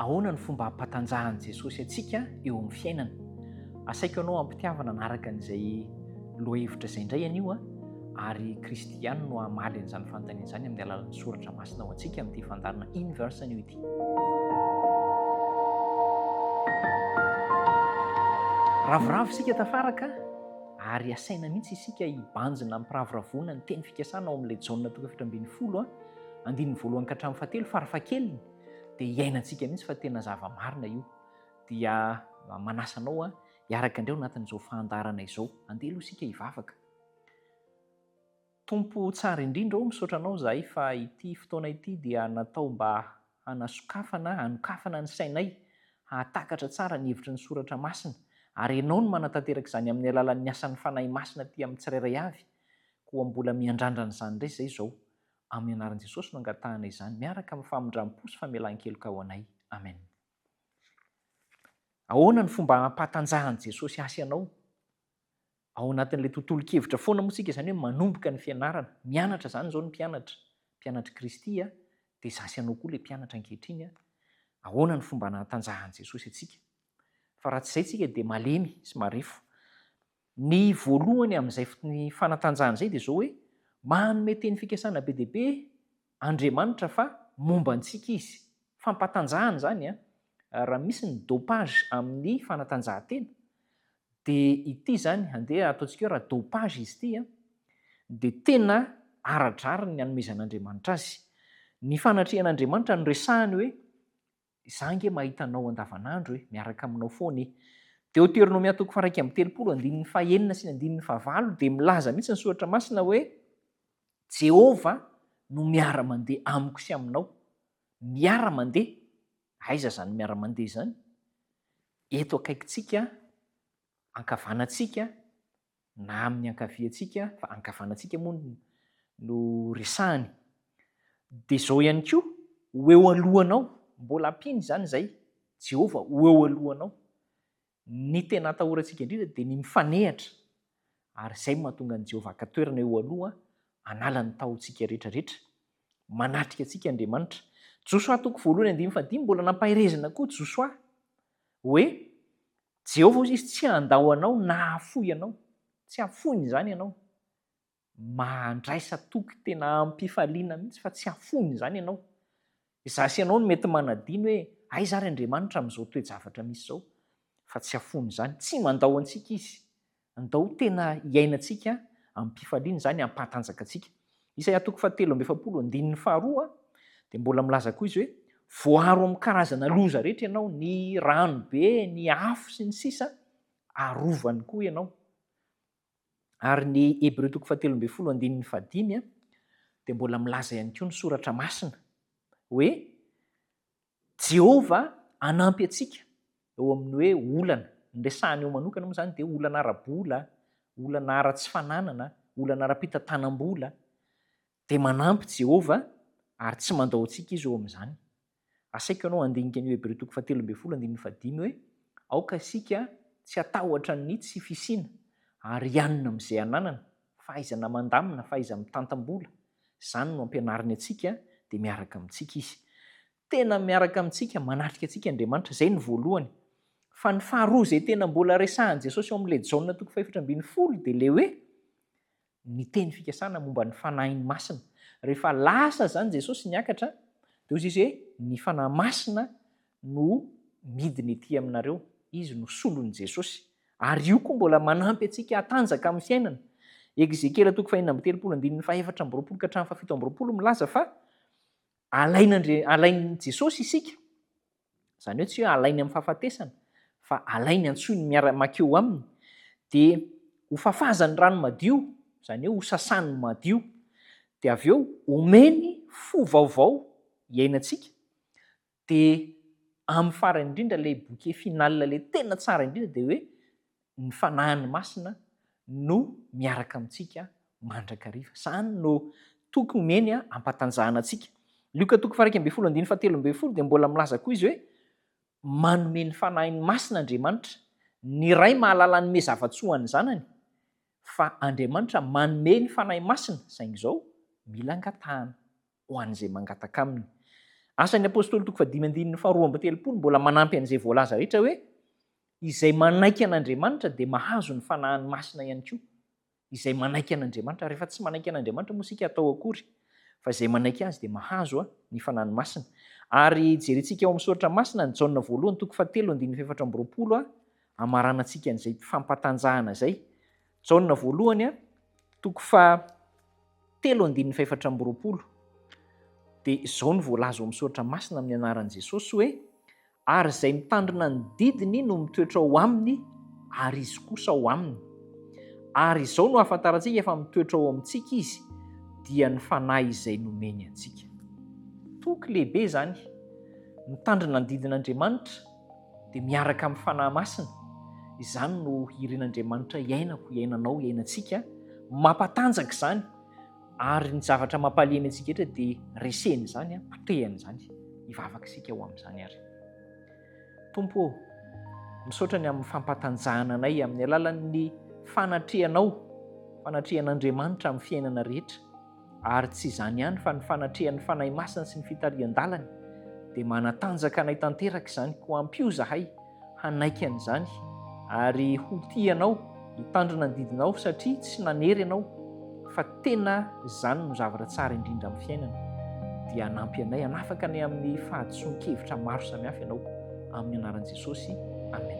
Ahoana ny fomba hampatanjahan'i Jesosy antsika eo amin'ny fiainana? Asaiko ianao ampitiavana anaraka an'izay lohahevitra izay indray anio ary kristiana no hamaly an'izany fanontaniana izany amin'ny alalan'ny soratra masina ho antsika amin'ity fandarina iny versa anio ity. Ravoravo isika tafaraka ary asaina mihitsy isika hibanjina amin'ny piravoravona ny teny fikasana ao amin'ilay jaonina 1:12 andininy voalohany ka hatramin'ny 7 farafahakeliny dia iainantsika mihitsy fa tena zava-marina io. Dia manasa anao hiaraka indray ao anatin'izao fahantarana izao. Andeha aloha isika hivavaka. Tompo tsara indrindra misaotra anao zahay fa ity fotoana ity dia natao mba hanokafana ny sainay, hahatakatra tsara ny hevitry ny soratra masina. Ary ianao no manatanteraka izany amin'ny alalan'ny asan'ny fanahy masina aty amin'ny tsirairay avy. Koa mbola miandrandra an'izany indray izay izao. Amin'ny anaran'i Jesosy no angatahana izany miaraka amin'ny famindram-po sy famelan-keloka ho anay. Amen. Ahoana ny fomba hampatanjahan'i Jesosy asa ianao? Ao anatin'ilay tontolo-kevitra foana moa isika, izany hoe manomboka ny fianarana. Mianatra izany izao ny mpianatra Kristy dia zasy ianao koa ilay mpianatra ankehitriny. Ahoana ny fomba hatanjahan'i Jesosy antsika? Fa raha tsy izay tsika dia malemy sy marefo. Ny voalohany amin'izay ny fanatanjahana izay dia izao hoe manome teny fikasana be dia be Andriamanitra fa momba antsika izy. Fampatanjahana izany raha misy ny dopage amin'ny fanatanjahantena dia ity izany andeha ataontsika hoe raha dopage izy ity dia tena aradrariny ny hanomezan'Andriamanitra azy. Ny fanatrehan'Andriamanitra no resahany hoe izaho ange mahita anao andavanandro miaraka aminao foana. Deuteronomia 1:30 sy 9 dia milaza mihitsy ny soratra masina hoe Jehova no miara-mandeha amiko sy aminao. Miara-mandeha. Aiza izany miara-mandeha izany? Eto akaikintsika, ankavanantsika, na amin'ny ankaviantsika, fa ankavanantsika moa no resahany. Dia izao ihany koa, ho eo alohanao, mbola ampiny izany izay, Jehova ho eo alohanao. Ny tena atahorantsika indrindra dia ny mifanehatra. Ary izay mahatonga an'i Jehova haka toerana eo aloha, hanala ny tahontsika rehetrarehetra, manatrika antsika Andriamanitra. Josoa 1:15 mbola nampahirezana koa Josoa hoe Jehova hozy izy tsy handao anao na hahafoy anao. Tsy hahafoiny izany ianao. Mandraisa toky tena ampifaliana mihitsy fa tsy hahafoiny izany ianao. Zasy ianao no mety manadino hoe aiza ary Andriamanitra amin'izao toe-javatra misy izao. Fa tsy hahafoiny izany. Tsy mandao antsika izy. Andao tena hiainantsika ampifaliana izany hampatanjaka antsika. Isaia 7:2 dia mbola milaza koa izy hoe voaro amin'ny karazana loza rehetra ianao, ny ranobe, ny afo sy ny sisa, arovany koa ianao. Ary ny Hebreo 7:5 dia mbola milaza ihany koa ny soratra masina hoe Jehova hanampy antsika eo amin'ny hoe olana. Ny resahany eo manokana moa izany dia olana ara-bola, olana ara-tsy fananana, olana ara-pitantanam-bola. Dia manampy Jehova ary tsy mandao antsika izy eo amin'izany. Asaiko ianao andinika ny Hebreo 7:5 hoe aoka isika tsy hatahotra ny tsy fisiana ary hianina amin'izay ananana, fahaizana mandamina, fahaizana mitantam-bola. Izany no ampianariny antsika dia miaraka amintsika izy. Tena miaraka amintsika, manatrika antsika Andriamanitra. Izay ny voalohany. Fa ny faharoa izay tena mbola resahan'i Jesosy eo amin'ilay jaonina 4:12 dia ilay hoe ny teny fikasana momba ny fanahiny masina. Rehefa lasa izany Jesosy niakatra dia hozy izy hoe ny fanahy masina no midiny ety aminareo. Izy no solon'i Jesosy. Ary io koa mbola manampy antsika hatanjaka amin'ny fiainana. Ezekiela 4:4 ka hatramin'ny 7 milaza fa alain'i Jesosy isika. Izany hoe tsy hoe alainy amin'ny fahafatesana, fa alainy antsoiny miara-makeo aminy. Dia ho fafazany rano madio, izany hoe ho sasany madio. Dia avy eo omeny fo vaovao iainantsika. Dia amin'ny farany indrindra ilay boke final ilay tena tsara indrindra dia hoe ny fanahiny masina no miaraka amintsika mandrakariva. Izany no toky omeny hampatanjahana antsika. Lioka 1:17 dia mbola milaza koa izy hoe manome ny fanahiny masina Andriamanitra. Ny ray mahalala nome zava-tsoa ny zanany, fa Andriamanitra manome ny fanahy masina saingy izao mila angatahana ho an'izay mangataka aminy. Asan'ny apôstôly toko 5:22 mbola manampy an'izay voalaza rehetra hoe izay manaiky an'Andriamanitra dia mahazo ny fanahany masina ihany koa. Izay manaiky an'Andriamanitra, rehefa tsy manaiky an'Andriamanitra moa isika atao akory, fa izay manaiky azy dia mahazo ny fanahany masina. Ary jerentsika eo amin'ny soratra masina ny Jaona voalohany toko 7:24 hamarana antsika an'izay fampatanjahana izay. Jaona voalohany toko 7:24 dia izao ny voalaza ao amin'ny soratra masina amin'ny anaran'i Jesosy hoe ary izay mitandrina ny didiny no mitoetra ao aminy ary izy kosa ao aminy. Ary izao no ahafantarantsika efa mitoetra ao amintsika izy dia ny fanahy izay nomeny antsika. Toky lehibe zany, mitandrina ny didin'Andriamanitra dia miaraka amin'ny fanahy masina. Izany no iren'Andriamanitra iainako, iainanao, iainantsika, mampatanjaka izany. Ary ny zavatra mampalemy antsika etra dia reseny izany, potehany izany, hivavaka isika ho amin'izany ary. Tompo, misaotra ny amin'ny fampatanjahana anay amin'ny alalan'ny fanatrehan'Andriamanitra amin'ny fiainana rehetra. Ary tsy izany ihany fa ny fanatrehan'ny fanahy masina sy ny fitarian-dalany dia manatanjaka anay tanteraka izany, ko ampio zahay hanaiky an'izany ary ho tianao, hitandrina ny didinao satria tsy nanery ianao fa tena izany no zavatra tsara indrindra amin'ny fiainana. Dia hanampy anay, hanafaka anay amin'ny fahadison-kevitra maro samihafa ianao, amin'ny anaran'i Jesosy. Amen.